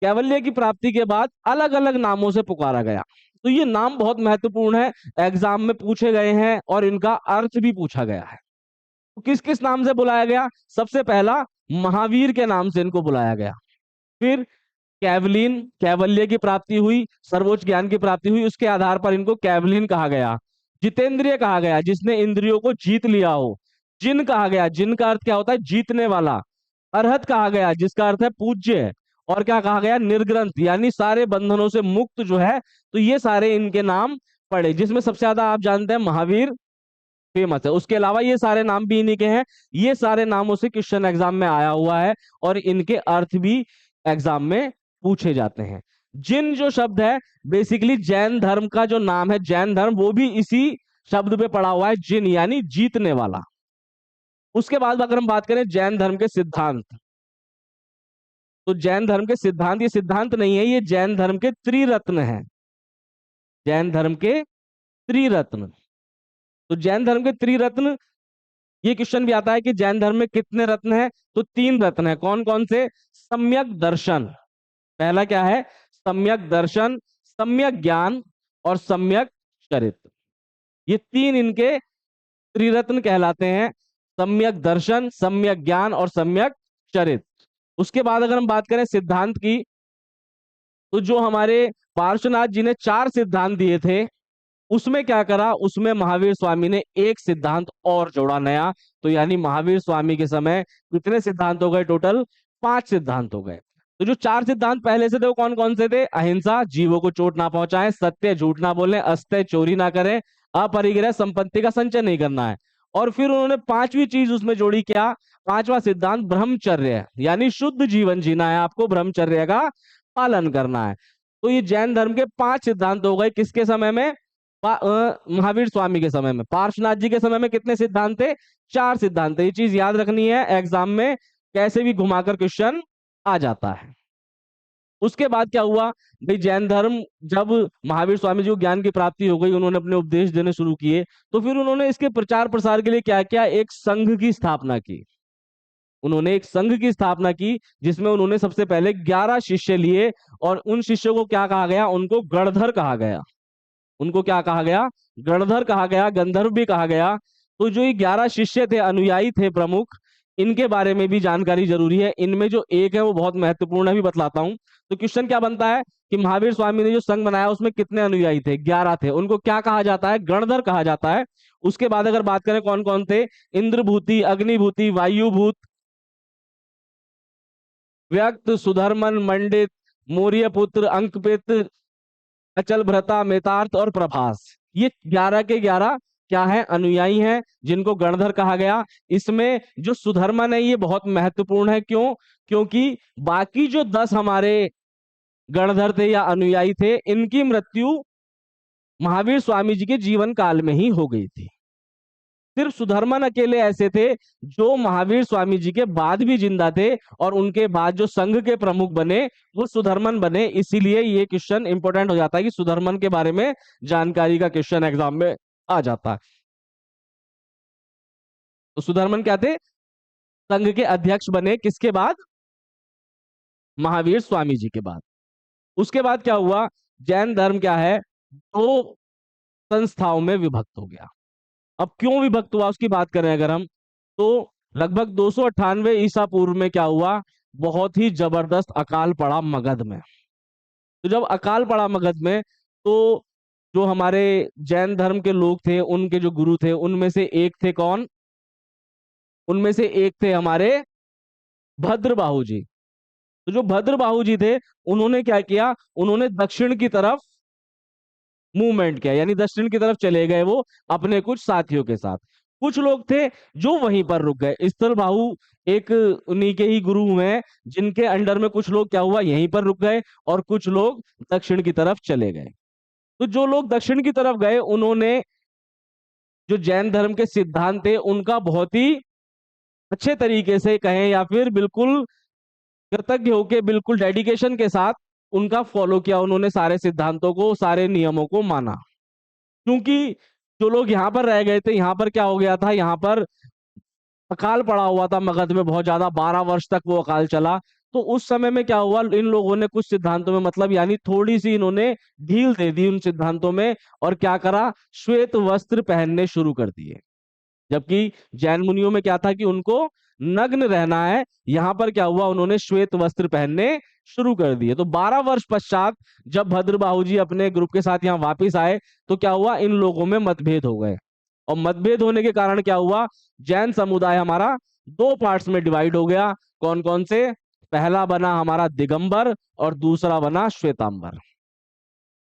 Speaker 1: कैवल्य की प्राप्ति के बाद अलग अलग नामों से पुकारा गया। तो ये नाम बहुत महत्वपूर्ण है, एग्जाम में पूछे गए हैं और इनका अर्थ भी पूछा गया है। तो किस किस नाम से बुलाया गया, सबसे पहला महावीर के नाम से इनको बुलाया गया। फिर कैवलिन, कैवल्य की प्राप्ति हुई, सर्वोच्च ज्ञान की प्राप्ति हुई, उसके आधार पर इनको कैवलिन कहा गया। जितेंद्रिय कहा गया, जिसने इंद्रियों को जीत लिया हो। जिन कहा गया, जिन का अर्थ क्या होता है, जीतने वाला। अरहत कहा गया, जिसका अर्थ है पूज्य। और क्या कहा गया, निर्ग्रंथ, यानी सारे बंधनों से मुक्त जो है। तो ये सारे इनके नाम पड़े, जिसमें सबसे ज्यादा आप जानते हैं महावीर फेमस है। उसके अलावा ये सारे नाम भी इन्हीं के हैं। ये सारे नामों से क्वेश्चन एग्जाम में आया हुआ है और इनके अर्थ भी एग्जाम में पूछे जाते हैं। जिन जो शब्द है, बेसिकली जैन धर्म का जो नाम है जैन धर्म, वो भी इसी शब्द पे पड़ा हुआ है, जिन यानी जीतने वाला। उसके बाद अगर हम बात करें जैन धर्म के सिद्धांत, तो जैन धर्म के सिद्धांत, ये सिद्धांत नहीं है, ये जैन धर्म के त्रिरत्न है। जैन धर्म के त्रिरत्न। तो जैन धर्म के त्रिरत्न, ये क्वेश्चन भी आता है कि जैन धर्म में कितने रत्न हैं, तो 3 रत्न है। कौन कौन से, सम्यक दर्शन, पहला क्या है, सम्यक दर्शन, सम्यक ज्ञान और सम्यक चरित्र। ये 3 इनके त्रिरत्न कहलाते हैं, सम्यक दर्शन, सम्यक ज्ञान और सम्यक चरित्र। उसके बाद अगर हम बात करें सिद्धांत की, तो जो हमारे पार्श्वनाथ जी ने 4 सिद्धांत दिए थे, उसमें क्या करा, उसमें महावीर स्वामी ने एक सिद्धांत और जोड़ा नया। तो यानी महावीर स्वामी के समय कितने सिद्धांत हो गए, टोटल 5 सिद्धांत हो गए। तो जो 4 सिद्धांत पहले से थे वो कौन कौन से थे, अहिंसा, जीवों को चोट ना पहुंचाएं, सत्य, झूठ ना बोलें, अस्त्य, चोरी ना करें, अपरिग्रह, संपत्ति का संचय नहीं करना है। और फिर उन्होंने 5वीं चीज उसमें जोड़ी, क्या, 5वां सिद्धांत ब्रह्मचर्य, यानी शुद्ध जीवन जीना है, आपको ब्रह्मचर्य का पालन करना है। तो ये जैन धर्म के 5 सिद्धांत हो गए, किसके समय में, महावीर स्वामी के समय में। पार्श्वनाथ जी के समय में कितने सिद्धांत थे, 4 सिद्धांत थे। ये चीज याद रखनी है, एग्जाम में कैसे भी घुमाकर क्वेश्चन आ जाता है। उसके बाद क्या हुआ भाई, जैन धर्म जब महावीर स्वामी जी को ज्ञान की प्राप्ति हो गई, उन्होंने अपने उपदेश देने शुरू किए, तो फिर उन्होंने इसके प्रचार प्रसार के लिए क्या किया, एक संघ की स्थापना की। उन्होंने एक संघ की स्थापना की जिसमें उन्होंने सबसे पहले 11 शिष्य लिए, और उन शिष्यों को क्या कहा गया, उनको गणधर कहा गया। उनको क्या कहा गया, गणधर कहा गया, गंधर्व भी कहा गया। तो जो ये 11 शिष्य थे, अनुयायी थे प्रमुख, इनके बारे में भी जानकारी जरूरी है। इनमें जो एक है वो बहुत महत्वपूर्ण है, भी बतलाता हूं। तो क्वेश्चन क्या बनता है कि महावीर स्वामी ने जो संघ बनाया उसमें कितने अनुयायी थे? 11 थे। उनको क्या कहा जाता है? गणधर कहा जाता है। उसके बाद अगर बात करें कौन कौन थे, इंद्रभूति, अग्निभूति, वायुभूत, व्यक्त, सुधर्मन, मंडित, मौर्यपुत्र, अंकपित, अचल भ्रता, मेतार्थ और प्रभास, ये 11 के 11 क्या है? अनुयायी हैं, जिनको गणधर कहा गया। इसमें जो सुधर्मन है ये बहुत महत्वपूर्ण है। क्यों? क्योंकि बाकी जो 10 हमारे गणधर थे या अनुयायी थे, इनकी मृत्यु महावीर स्वामी जी के जीवन काल में ही हो गई थी। सिर्फ सुधर्मन अकेले ऐसे थे जो महावीर स्वामी जी के बाद भी जिंदा थे, और उनके बाद जो संघ के प्रमुख बने वो सुधर्मन बने। इसीलिए ये क्वेश्चन इंपॉर्टेंट हो जाता है कि सुधर्मन के बारे में जानकारी का क्वेश्चन एग्जाम में आ जाता है। तो सुधर्मन क्या थे? संघ के अध्यक्ष बने, किसके बाद? महावीर स्वामी जी के बाद। उसके बाद क्या हुआ? जैन धर्म क्या है? दो संस्थाओं में विभक्त हो गया। अब क्यों विभक्त हुआ उसकी बात करें अगर हम, तो लगभग 298 ईसा पूर्व में क्या हुआ? बहुत ही जबरदस्त अकाल पड़ा मगध में। तो जब अकाल पड़ा मगध में, तो जो हमारे जैन धर्म के लोग थे, उनके जो गुरु थे, उनमें से एक थे कौन? उनमें से एक थे हमारे भद्रबाहु जी। तो जो भद्रबाहु जी थे, उन्होंने क्या किया? उन्होंने दक्षिण की तरफ मूवमेंट किया, यानी दक्षिण की तरफ चले गए वो अपने कुछ साथियों के साथ। कुछ लोग थे जो वहीं पर रुक गए। स्थल बाहु एक उन्हीं के ही गुरु हैं, जिनके अंडर में कुछ लोग क्या हुआ? यहीं पर रुक गए, और कुछ लोग दक्षिण की तरफ चले गए। तो जो लोग दक्षिण की तरफ गए, उन्होंने जो जैन धर्म के सिद्धांत थे उनका बहुत ही अच्छे तरीके से कहें या फिर बिल्कुल कृतज्ञ होके, बिल्कुल डेडिकेशन के साथ उनका फॉलो किया। उन्होंने सारे सिद्धांतों को, सारे नियमों को माना। क्योंकि जो लोग यहाँ पर रह गए थे, यहाँ पर क्या हो गया था? यहाँ पर अकाल पड़ा हुआ था मगध में बहुत ज्यादा, 12 वर्ष तक वो अकाल चला। तो उस समय में क्या हुआ? इन लोगों ने कुछ सिद्धांतों में, मतलब यानी थोड़ी सी इन्होंने ढील दे दी उन सिद्धांतों में, और क्या करा? श्वेत वस्त्र पहनने शुरू कर दिए। जबकि जैन मुनियों में क्या था कि उनको नग्न रहना है, यहां पर क्या हुआ? उन्होंने श्वेत वस्त्र पहनने शुरू कर दिए। तो 12 वर्ष पश्चात जब भद्रबाहु जी अपने ग्रुप के साथ यहाँ वापिस आए, तो क्या हुआ? इन लोगों में मतभेद हो गए, और मतभेद होने के कारण क्या हुआ? जैन समुदाय हमारा दो पार्ट्स में डिवाइड हो गया। कौन कौन से? पहला बना हमारा दिगंबर, और दूसरा बना श्वेतांबर।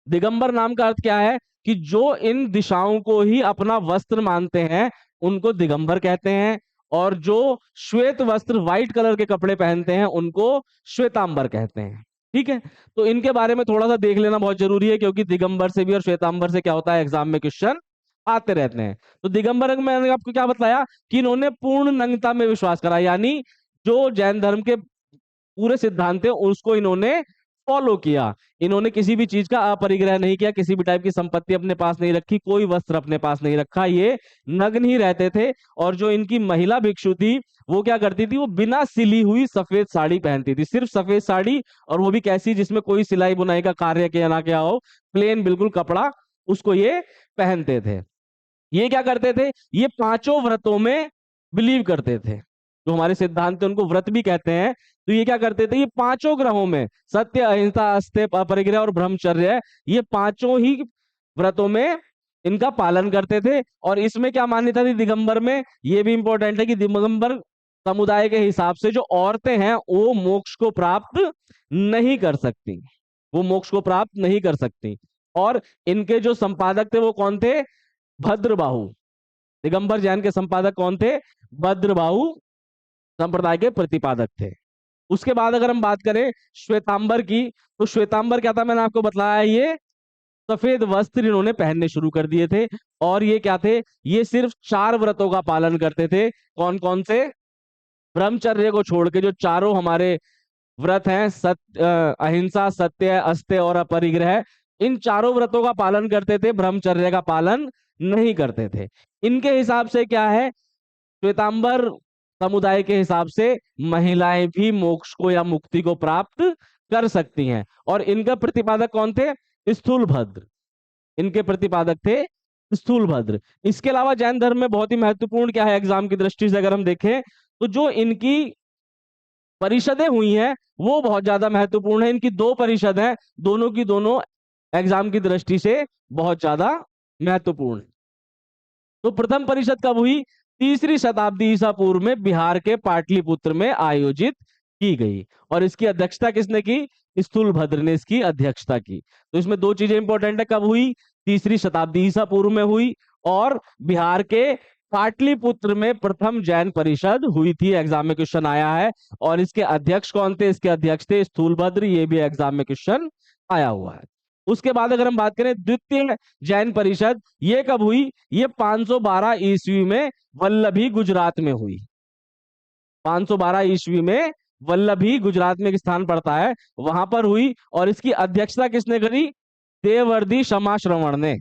Speaker 1: दिगंबर नाम का अर्थ क्या है? कि जो इन दिशाओं को ही अपना वस्त्र मानते हैं उनको दिगंबर कहते हैं, और जो श्वेत वस्त्र, व्हाइट कलर के कपड़े पहनते हैं, उनको श्वेतांबर कहते हैं। ठीक है, तो इनके बारे में थोड़ा सा देख लेना बहुत जरूरी है, क्योंकि दिगंबर से भी और श्वेतांबर से क्या होता है, एग्जाम में क्वेश्चन आते रहते हैं। तो दिगंबर में मैंने आपको क्या बताया कि इन्होंने पूर्ण नग्नता में विश्वास करा, यानी जो जैन धर्म के पूरे सिद्धांत है उसको इन्होंने फॉलो किया। इन्होंने किसी भी चीज का अपरिग्रह नहीं किया, किसी भी टाइप की संपत्ति अपने पास नहीं रखी, कोई वस्त्र अपने पास नहीं रखा, ये नग्न ही रहते थे। और जो इनकी महिला भिक्षु थी वो क्या करती थी? वो बिना सिली हुई सफेद साड़ी पहनती थी, सिर्फ सफेद साड़ी, और वो भी कैसी? जिसमें कोई सिलाई बुनाई का कार्य किया ना किया हो, प्लेन बिल्कुल कपड़ा, उसको ये पहनते थे। ये क्या करते थे? ये पांचों व्रतों में बिलीव करते थे। जो हमारे सिद्धांत है उनको व्रत भी कहते हैं। तो ये क्या करते थे? ये पांचों ग्रहों में, सत्य, अहिंसा, अस्त्य, अपरिग्रह और ब्रह्मचर्य, ये पांचों ही व्रतों में इनका पालन करते थे। और इसमें क्या मान्यता थी दिगंबर में? ये भी इंपॉर्टेंट है कि दिगंबर समुदाय के हिसाब से जो औरतें हैं वो मोक्ष को प्राप्त नहीं कर सकती, वो मोक्ष को प्राप्त नहीं कर सकती। और इनके जो संपादक थे वो कौन थे? भद्रबाहु। दिगंबर जैन के संपादक कौन थे? भद्रबाहु संप्रदाय के प्रतिपादक थे। उसके बाद अगर हम बात करें श्वेतांबर की, तो श्वेतांबर क्या था? मैंने आपको बताया, ये सफेद वस्त्र इन्होंने पहनने शुरू कर दिए थे। और ये क्या थे? ये सिर्फ 4 व्रतों का पालन करते थे। कौन कौन से? ब्रह्मचर्य को छोड़ के जो चारों हमारे व्रत हैं, सत्य, अहिंसा, सत्य, अस्त्य और अपरिग्रह, इन चारों व्रतों का पालन करते थे, ब्रह्मचर्य का पालन नहीं करते थे। इनके हिसाब से क्या है? श्वेतांबर समुदाय के हिसाब से महिलाएं भी मोक्ष को या मुक्ति को प्राप्त कर सकती हैं। और इनका प्रतिपादक कौन थे? स्थूलभद्र। इनके प्रतिपादक थे स्थूलभद्र। इसके अलावा जैन धर्म में बहुत ही महत्वपूर्ण क्या है एग्जाम की दृष्टि से अगर हम देखें, तो जो इनकी परिषदें हुई हैं वो बहुत ज्यादा महत्वपूर्ण है। इनकी दो परिषद हैं, दोनों की दोनों एग्जाम की दृष्टि से बहुत ज्यादा महत्वपूर्ण है। तो प्रथम परिषद कब हुई? तीसरी शताब्दी ईसा पूर्व में बिहार के पाटलिपुत्र में आयोजित की गई। और इसकी अध्यक्षता किसने की? स्थूलभद्र ने इसकी अध्यक्षता की। तो इसमें दो चीजें इंपॉर्टेंट है, कब हुई? तीसरी शताब्दी ईसा पूर्व में हुई, और बिहार के पाटलिपुत्र में प्रथम जैन परिषद हुई थी। एग्जाम में क्वेश्चन आया है। और इसके अध्यक्ष कौन थे? इसके अध्यक्ष थे स्थूलभद्र, ये भी एग्जाम में क्वेश्चन आया हुआ है। उसके बाद अगर हम बात करें द्वितीय जैन परिषद, ये कब हुई? ये 512 ईस्वी में वल्लभी गुजरात में हुई। 512 ईस्वी में वल्लभी गुजरात में एक स्थान पड़ता है, वहां पर हुई। और इसकी अध्यक्षता किसने करी? देववर्दी क्षमाश्रवण ने।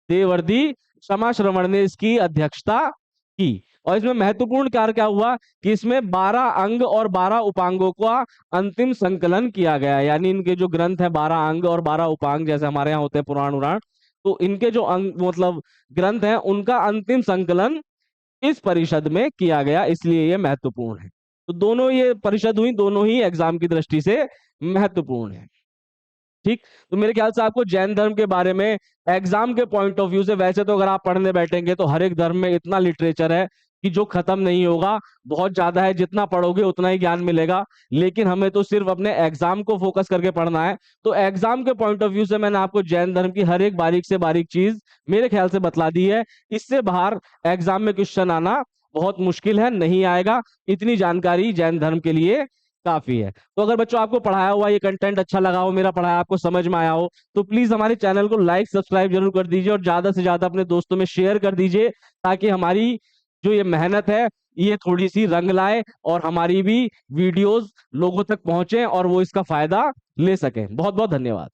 Speaker 1: देववर्दी क्षमाश्रवण ने इसकी अध्यक्षता की। और इसमें महत्वपूर्ण कार्य क्या हुआ कि इसमें 12 अंग और 12 उपांगों का अंतिम संकलन किया गया। यानी इनके जो ग्रंथ है 12 अंग और 12 उपांग, जैसे हमारे यहाँ होते हैं पुराण उराण, तो इनके जो अंग मतलब ग्रंथ हैं उनका अंतिम संकलन इस परिषद में किया गया, इसलिए ये महत्वपूर्ण है। तो दोनों ये परिषद हुई, दोनों ही एग्जाम की दृष्टि से महत्वपूर्ण है। ठीक, तो मेरे ख्याल से आपको जैन धर्म के बारे में एग्जाम के पॉइंट ऑफ व्यू से, वैसे तो अगर आप पढ़ने बैठेंगे तो हर एक धर्म में इतना लिटरेचर है कि जो खत्म नहीं होगा, बहुत ज्यादा है, जितना पढ़ोगे उतना ही ज्ञान मिलेगा। लेकिन हमें तो सिर्फ अपने एग्जाम को फोकस करके पढ़ना है। तो एग्जाम के पॉइंट ऑफ व्यू से मैंने आपको जैन धर्म की हर एक बारीक से बारीक चीज मेरे ख्याल से बतला दी है। इससे बाहर एग्जाम में क्वेश्चन आना बहुत मुश्किल है, नहीं आएगा। इतनी जानकारी जैन धर्म के लिए काफी है। तो अगर बच्चों आपको पढ़ाया हुआ ये कंटेंट अच्छा लगा हो, मेरा पढ़ाया आपको समझ में आया हो, तो प्लीज हमारे चैनल को लाइक सब्सक्राइब जरूर कर दीजिए और ज्यादा से ज्यादा अपने दोस्तों में शेयर कर दीजिए, ताकि हमारी जो ये मेहनत है ये थोड़ी सी रंग लाए और हमारी भी वीडियोस लोगों तक पहुंचे और वो इसका फायदा ले सकें। बहुत बहुत धन्यवाद।